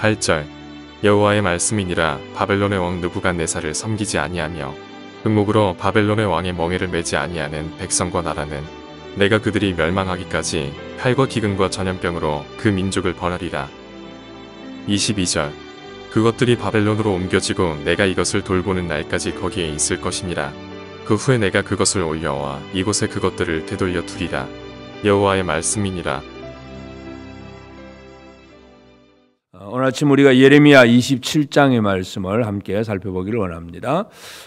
8절 여호와의 말씀이니라 바벨론의 왕 느부갓네살을 섬기지 아니하며 흑목으로 바벨론의 왕의 멍에를 매지 아니하는 백성과 나라는 내가 그들이 멸망하기까지 칼과 기근과 전염병으로 그 민족을 벌하리라. 22절 그것들이 바벨론으로 옮겨지고 내가 이것을 돌보는 날까지 거기에 있을 것이니라. 그 후에 내가 그것을 올려와 이곳에 그것들을 되돌려 두리라. 여호와의 말씀이니라. 오늘 아침 우리가 예레미야 27장의 말씀을 함께 살펴보기를 원합니다.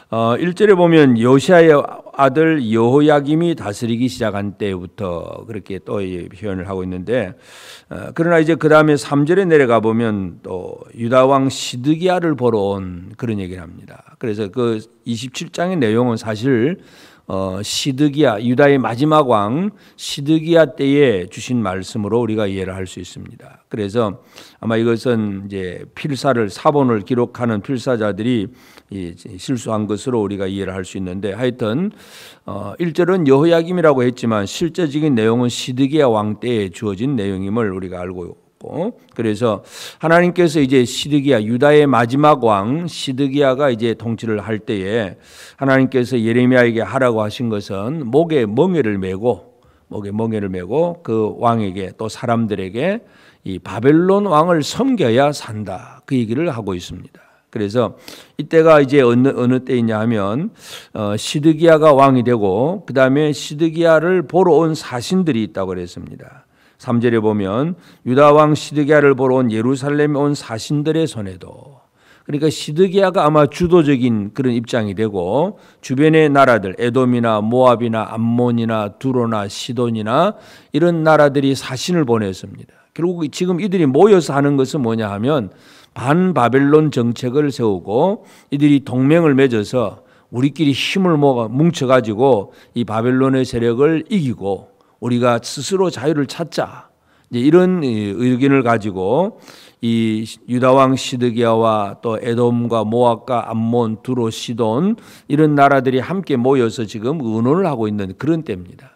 1절에 보면 요시아의 아들 여호야김이 다스리기 시작한 때부터 그렇게 또 표현을 하고 있는데, 그러나 이제 그 다음에 3절에 내려가 보면 또 유다 왕 시드기야를 보러 온 그런 얘기를 합니다. 그래서 그 27장의 내용은 사실 시드기야, 유다의 마지막 왕 시드기야 때에 주신 말씀으로 우리가 이해를 할 수 있습니다. 그래서 아마 이것은 이제 필사를 사본을 기록하는 필사자들이 실수한 것으로 우리가 이해를 할 수 있는데, 하여튼 1절은 여호야김이라고 했지만 실제적인 내용은 시드기야 왕 때에 주어진 내용임을 우리가 알고 있고, 그래서 하나님께서 이제 시드기야, 유다의 마지막 왕 시드기야가 이제 통치를 할 때에 하나님께서 예레미야에게 하라고 하신 것은 목에 멍에를 메고 그 왕에게 또 사람들에게 이 바벨론 왕을 섬겨야 산다, 그 얘기를 하고 있습니다. 그래서 이때가 이제 어느 때이냐 하면 시드기야가 왕이 되고 그 다음에 시드기야를 보러 온 사신들이 있다고 그랬습니다. 3절에 보면 유다 왕 시드기야를 보러 온 예루살렘에 온 사신들의 손에도, 그러니까 시드기야가 아마 주도적인 그런 입장이 되고 주변의 나라들 에돔이나 모압이나 암몬이나 두로나 시돈이나 이런 나라들이 사신을 보냈습니다. 결국 지금 이들이 모여서 하는 것은 뭐냐 하면 반바벨론 정책을 세우고 이들이 동맹을 맺어서 우리끼리 힘을 뭉쳐가지고 이 바벨론의 세력을 이기고 우리가 스스로 자유를 찾자, 이런 의견을 가지고 이 유다 왕 시드기야와 또 에돔과 모압과 암몬, 두로, 시돈 이런 나라들이 함께 모여서 지금 의논을 하고 있는 그런 때입니다.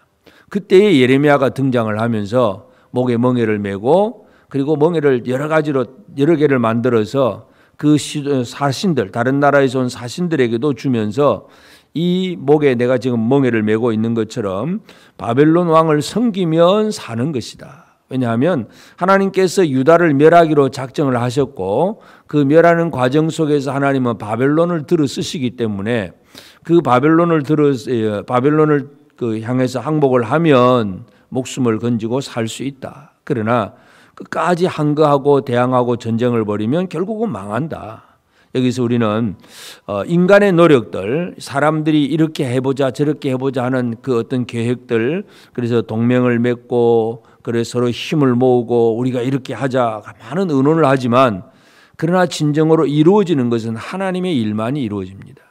그때에 예레미야가 등장을 하면서 목에 멍에를 메고, 그리고 멍에를 여러 개를 만들어서 그 사신들, 다른 나라에서 온 사신들에게도 주면서 이 목에 내가 지금 멍에를 메고 있는 것처럼 바벨론 왕을 섬기면 사는 것이다. 왜냐하면 하나님께서 유다를 멸하기로 작정을 하셨고 그 멸하는 과정 속에서 하나님은 바벨론을 들어 쓰시기 때문에 그 바벨론을 향해서 항복을 하면 목숨을 건지고 살 수 있다. 그러나 끝까지 항거하고 대항하고 전쟁을 벌이면 결국은 망한다. 여기서 우리는 인간의 노력들, 사람들이 이렇게 해보자 저렇게 해보자 하는 그 어떤 계획들, 그래서 동맹을 맺고 그래서 서로 힘을 모으고 우리가 이렇게 하자 많은 의논을 하지만, 그러나 진정으로 이루어지는 것은 하나님의 일만이 이루어집니다.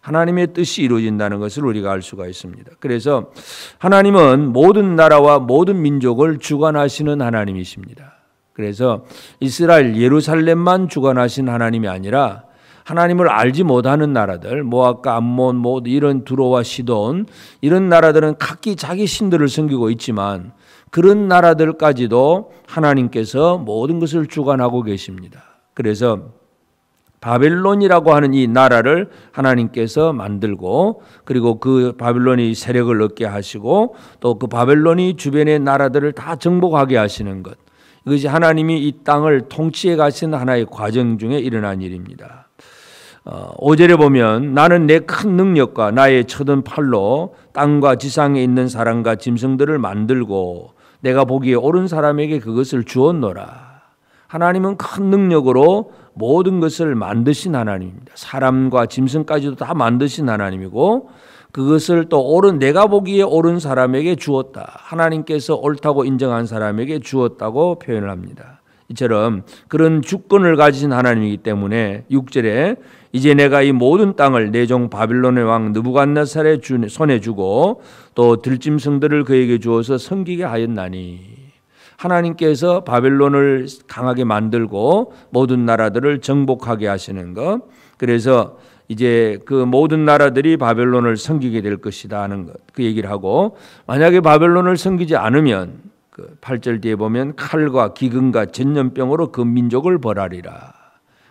하나님의 뜻이 이루어진다는 것을 우리가 알 수가 있습니다. 그래서 하나님은 모든 나라와 모든 민족을 주관하시는 하나님이십니다. 그래서 이스라엘 예루살렘만 주관하신 하나님이 아니라 하나님을 알지 못하는 나라들, 모압과 암몬, 이런 두로와 시돈 이런 나라들은 각기 자기 신들을 섬기고 있지만 그런 나라들까지도 하나님께서 모든 것을 주관하고 계십니다. 그래서 바벨론이라고 하는 이 나라를 하나님께서 만들고, 그리고 그 바벨론이 세력을 얻게 하시고 또 그 바벨론이 주변의 나라들을 다 정복하게 하시는 것, 이것이 하나님이 이 땅을 통치해 가신 하나의 과정 중에 일어난 일입니다. 5절에 보면 나는 내 큰 능력과 나의 쳐든 팔로 땅과 지상에 있는 사람과 짐승들을 만들고 내가 보기에 옳은 사람에게 그것을 주었노라. 하나님은 큰 능력으로 모든 것을 만드신 하나님입니다. 사람과 짐승까지도 다 만드신 하나님이고 그것을 또 옳은, 내가 보기에 옳은 사람에게 주었다. 하나님께서 옳다고 인정한 사람에게 주었다고 표현을 합니다. 이처럼 그런 주권을 가지신 하나님이기 때문에 6절에 이제 내가 이 모든 땅을 내 종 바빌론의 왕 느부갓네살의 손에 주고 또 들짐승들을 그에게 주어서 섬기게 하였나니, 하나님께서 바벨론을 강하게 만들고 모든 나라들을 정복하게 하시는 것, 그래서 이제 그 모든 나라들이 바벨론을 섬기게 될 것이다 하는 것, 그 얘기를 하고, 만약에 바벨론을 섬기지 않으면 그 8절 뒤에 보면 칼과 기근과 전염병으로 그 민족을 벌하리라.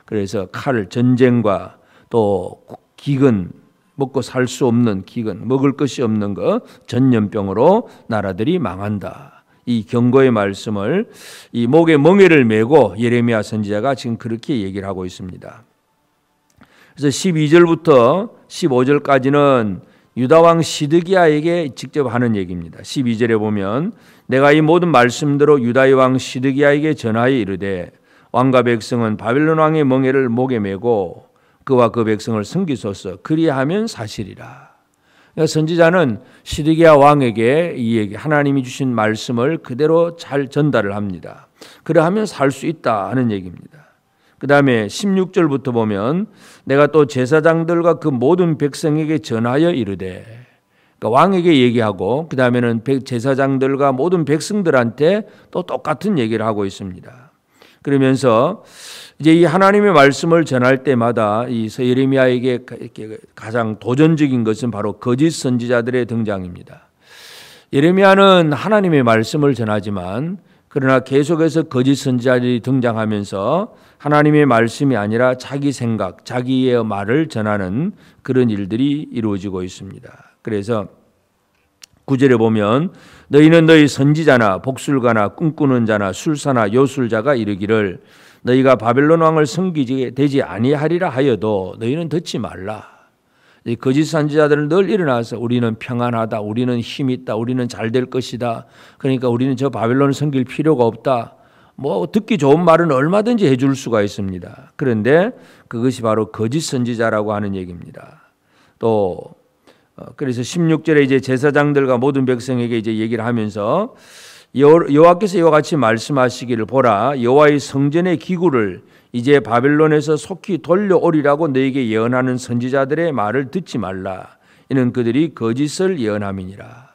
그래서 칼, 전쟁과 또 기근, 먹고 살 수 없는 기근, 먹을 것이 없는 것, 전염병으로 나라들이 망한다. 이 경고의 말씀을 이 목에 멍에를 메고 예레미야 선지자가 지금 그렇게 얘기를 하고 있습니다. 그래서 12절부터 15절까지는 유다왕 시드기야에게 직접 하는 얘기입니다. 12절에 보면 내가 이 모든 말씀대로 유다의 왕 시드기야에게 전하여 이르되 왕과 백성은 바벨론 왕의 멍에를 목에 메고 그와 그 백성을 섬기소서. 그리하면 사실이라. 그러니까 선지자는 시드기야 왕에게 이 얘기, 하나님이 주신 말씀을 그대로 잘 전달을 합니다. 그러하면 살 수 있다 하는 얘기입니다. 그 다음에 16절부터 보면 내가 또 제사장들과 그 모든 백성에게 전하여 이르되, 그러니까 왕에게 얘기하고 그 다음에는 제사장들과 모든 백성들한테 또 똑같은 얘기를 하고 있습니다. 그러면서 이제 이 하나님의 말씀을 전할 때마다 이 예레미야에게 가장 도전적인 것은 바로 거짓 선지자들의 등장입니다. 예레미야는 하나님의 말씀을 전하지만 그러나 계속해서 거짓 선지자들이 등장하면서 하나님의 말씀이 아니라 자기 생각, 자기의 말을 전하는 그런 일들이 이루어지고 있습니다. 그래서 9절에 보면 너희는 너희 선지자나 복술가나 꿈꾸는 자나 술사나 요술자가 이르기를 너희가 바벨론 왕을 섬기지 되지 아니하리라 하여도 너희는 듣지 말라. 이 거짓 선지자들은 늘 일어나서 우리는 평안하다, 우리는 힘이 있다, 우리는 잘 될 것이다. 그러니까 우리는 저 바벨론을 섬길 필요가 없다. 뭐 듣기 좋은 말은 얼마든지 해줄 수가 있습니다. 그런데 그것이 바로 거짓 선지자라고 하는 얘기입니다. 또 그래서 16절에 이제 제사장들과 모든 백성에게 이제 얘기를 하면서 여호와께서 이와 같이 말씀하시기를 보라 여호와의 성전의 기구를 이제 바벨론에서 속히 돌려오리라고 너에게 예언하는 선지자들의 말을 듣지 말라. 이는 그들이 거짓을 예언함이니라.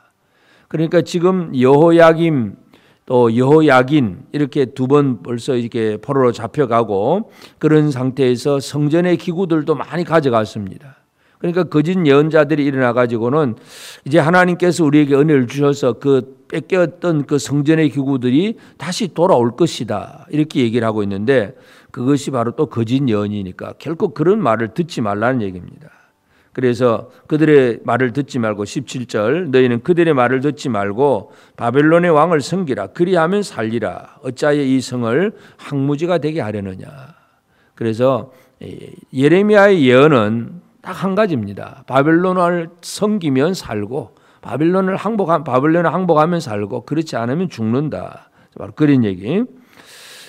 그러니까 지금 여호야김 또 여호야긴 이렇게 두 번 벌써 이렇게 포로로 잡혀가고 그런 상태에서 성전의 기구들도 많이 가져갔습니다. 그러니까 거짓 예언자들이 일어나 가지고는 이제 하나님께서 우리에게 은혜를 주셔서 그 뺏겼던 그 성전의 기구들이 다시 돌아올 것이다 이렇게 얘기를 하고 있는데 그것이 바로 또 거짓 예언이니까 결코 그런 말을 듣지 말라는 얘기입니다. 그래서 그들의 말을 듣지 말고 17절 너희는 그들의 말을 듣지 말고 바벨론의 왕을 섬기라. 그리하면 살리라. 어찌하여 이 성을 항무지가 되게 하려느냐. 그래서 예레미야의 예언은 딱 한 가지입니다. 바벨론을 섬기면 살고 바벨론을 항복하면 살고 그렇지 않으면 죽는다. 바로 그런 얘기.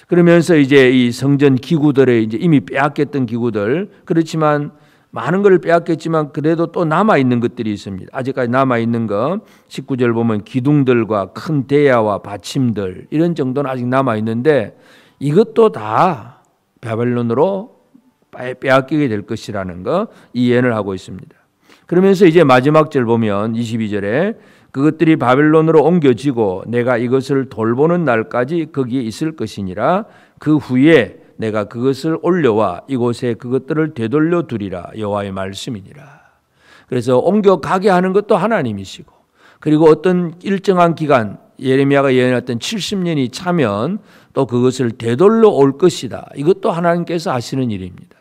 그러면서 이제 이 성전 기구들의 이제 이미 빼앗겼던 기구들 그렇지만 많은 걸 빼앗겼지만 그래도 또 남아 있는 것들이 있습니다. 아직까지 남아 있는 거 19절 보면 기둥들과 큰 대야와 받침들 이런 정도는 아직 남아 있는데 이것도 다 바벨론으로 빼앗기게 될 것이라는 거 이해를 하고 있습니다. 그러면서 이제 마지막 절 보면 22절에 그것들이 바벨론으로 옮겨지고 내가 이것을 돌보는 날까지 거기에 있을 것이니라. 그 후에 내가 그것을 올려와 이곳에 그것들을 되돌려 두리라. 여호와의 말씀이니라. 그래서 옮겨가게 하는 것도 하나님이시고 그리고 어떤 일정한 기간 예레미야가 예언했던 70년이 차면 또 그것을 되돌려 올 것이다. 이것도 하나님께서 하시는 일입니다.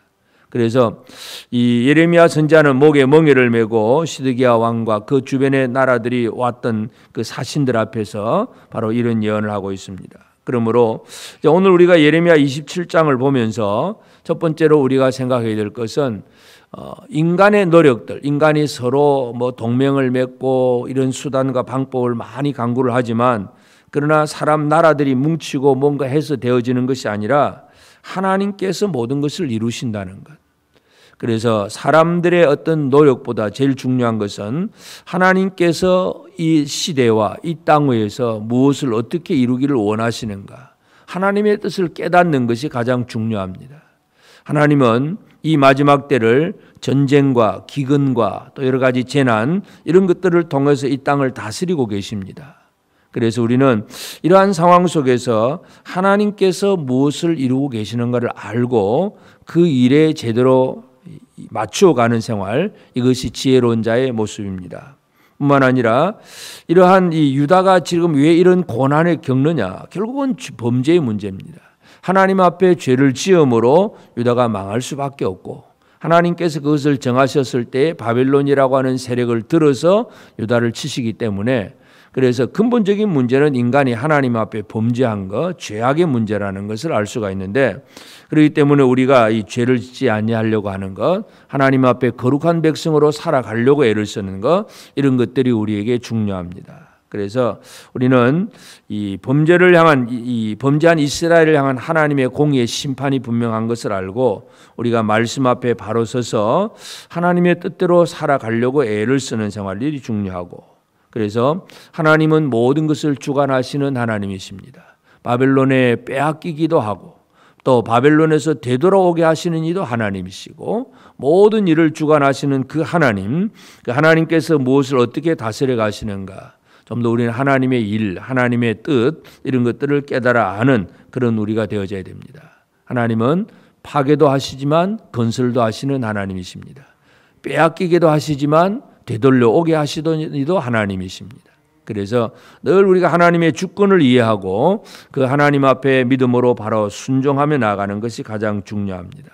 그래서 이 예레미야 선지자는 목에 멍에를 메고 시드기야 왕과 그 주변의 나라들이 왔던 그 사신들 앞에서 바로 이런 예언을 하고 있습니다. 그러므로 오늘 우리가 예레미야 27장을 보면서 첫 번째로 우리가 생각해야 될 것은 인간의 노력들, 인간이 서로 뭐 동맹을 맺고 이런 수단과 방법을 많이 강구를 하지만 그러나 사람 나라들이 뭉치고 뭔가 해서 되어지는 것이 아니라 하나님께서 모든 것을 이루신다는 것. 그래서 사람들의 어떤 노력보다 제일 중요한 것은 하나님께서 이 시대와 이 땅 위에서 무엇을 어떻게 이루기를 원하시는가. 하나님의 뜻을 깨닫는 것이 가장 중요합니다. 하나님은 이 마지막 때를 전쟁과 기근과 또 여러 가지 재난 이런 것들을 통해서 이 땅을 다스리고 계십니다. 그래서 우리는 이러한 상황 속에서 하나님께서 무엇을 이루고 계시는가를 알고 그 일에 제대로 맞추어가는 생활, 이것이 지혜로운 자의 모습입니다. 뿐만 아니라 이러한 이 유다가 지금 왜 이런 고난을 겪느냐? 결국은 범죄의 문제입니다. 하나님 앞에 죄를 지음으로 유다가 망할 수밖에 없고 하나님께서 그것을 정하셨을 때 바벨론이라고 하는 세력을 들어서 유다를 치시기 때문에 그래서 근본적인 문제는 인간이 하나님 앞에 범죄한 것, 죄악의 문제라는 것을 알 수가 있는데 그렇기 때문에 우리가 이 죄를 짓지 아니하려고 하는 것, 하나님 앞에 거룩한 백성으로 살아가려고 애를 쓰는 것 이런 것들이 우리에게 중요합니다. 그래서 우리는 이 범죄를 향한 이 범죄한 이스라엘을 향한 하나님의 공의의 심판이 분명한 것을 알고 우리가 말씀 앞에 바로 서서 하나님의 뜻대로 살아가려고 애를 쓰는 생활이 중요하고 그래서 하나님은 모든 것을 주관하시는 하나님이십니다. 바벨론에 빼앗기기도 하고 또 바벨론에서 되돌아오게 하시는 이도 하나님이시고 모든 일을 주관하시는 그 하나님, 그 하나님께서 무엇을 어떻게 다스려 가시는가 좀 더 우리는 하나님의 일, 하나님의 뜻 이런 것들을 깨달아 아는 그런 우리가 되어져야 됩니다. 하나님은 파괴도 하시지만 건설도 하시는 하나님이십니다. 빼앗기게도 하시지만 되돌려 오게 하시던 이도 하나님이십니다. 그래서 늘 우리가 하나님의 주권을 이해하고 그 하나님 앞에 믿음으로 바로 순종하며 나가는 것이 가장 중요합니다.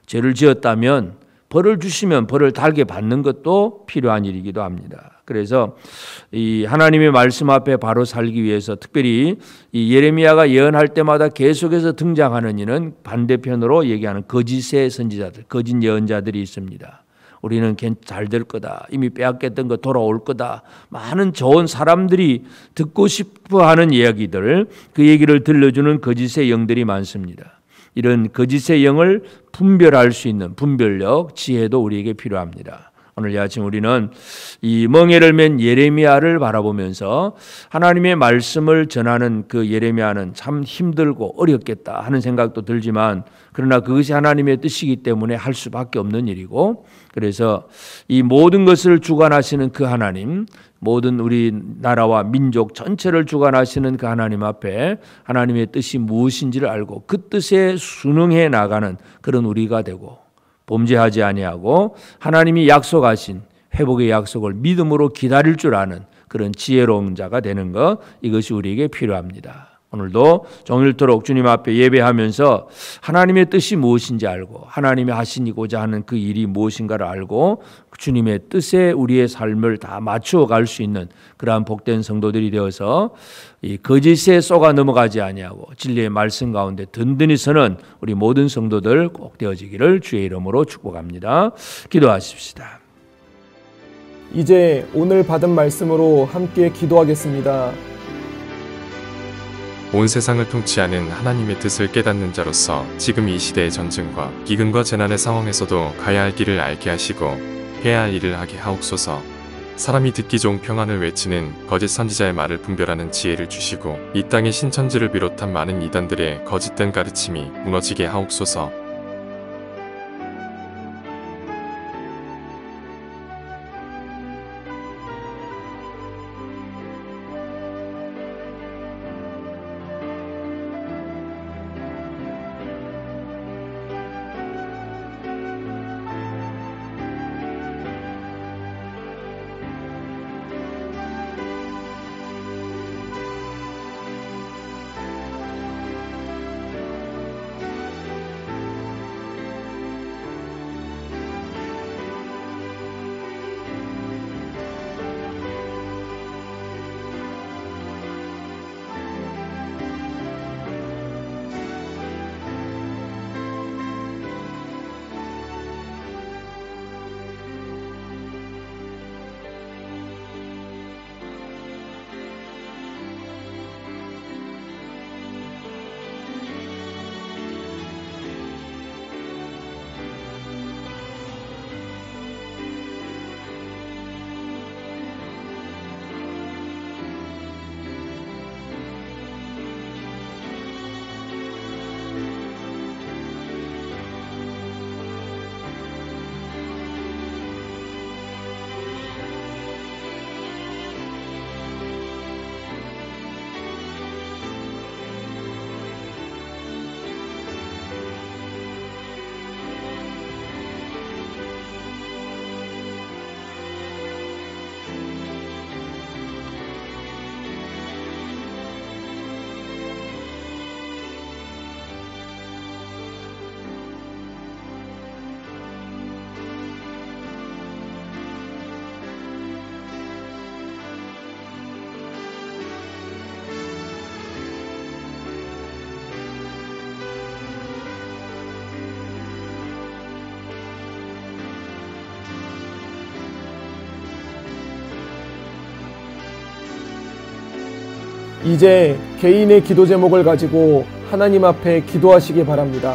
죄를 지었다면 벌을 주시면 벌을 달게 받는 것도 필요한 일이기도 합니다. 그래서 이 하나님의 말씀 앞에 바로 살기 위해서 특별히 이 예레미야가 예언할 때마다 계속해서 등장하는 이는 반대편으로 얘기하는 거짓의 선지자들, 거짓 예언자들이 있습니다. 우리는 잘 될 거다. 이미 빼앗겼던 거 돌아올 거다. 많은 좋은 사람들이 듣고 싶어하는 이야기들, 그 얘기를 들려주는 거짓의 영들이 많습니다. 이런 거짓의 영을 분별할 수 있는 분별력, 지혜도 우리에게 필요합니다. 오늘 이 아침 우리는 이 멍에를 맨 예레미야를 바라보면서 하나님의 말씀을 전하는 그 예레미야는 참 힘들고 어렵겠다 하는 생각도 들지만 그러나 그것이 하나님의 뜻이기 때문에 할 수밖에 없는 일이고 그래서 이 모든 것을 주관하시는 그 하나님, 모든 우리 나라와 민족 전체를 주관하시는 그 하나님 앞에 하나님의 뜻이 무엇인지를 알고 그 뜻에 순응해 나가는 그런 우리가 되고 범죄하지 아니하고 하나님이 약속하신 회복의 약속을 믿음으로 기다릴 줄 아는 그런 지혜로운 자가 되는 것 이것이 우리에게 필요합니다. 오늘도 종일토록 주님 앞에 예배하면서 하나님의 뜻이 무엇인지 알고 하나님이 하시고자 하는 그 일이 무엇인가를 알고 주님의 뜻에 우리의 삶을 다 맞추어 갈 수 있는 그러한 복된 성도들이 되어서 이 거짓에 쏘가 넘어가지 아니하고 진리의 말씀 가운데 든든히 서는 우리 모든 성도들 꼭 되어지기를 주의 이름으로 축복합니다. 기도하십시다. 이제 오늘 받은 말씀으로 함께 기도하겠습니다. 온 세상을 통치하는 하나님의 뜻을 깨닫는 자로서 지금 이 시대의 전쟁과 기근과 재난의 상황에서도 가야 할 길을 알게 하시고 해야 할 일을 하게 하옵소서. 사람이 듣기 좋은 평안을 외치는 거짓 선지자의 말을 분별하는 지혜를 주시고 이 땅의 신천지를 비롯한 많은 이단들의 거짓된 가르침이 무너지게 하옵소서. 이제 개인의 기도 제목을 가지고 하나님 앞에 기도하시기 바랍니다.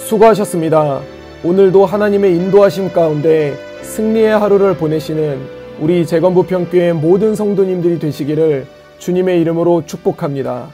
수고하셨습니다. 오늘도 하나님의 인도하심 가운데 승리의 하루를 보내시는 우리 재건부평교회 모든 성도님들이 되시기를 주님의 이름으로 축복합니다.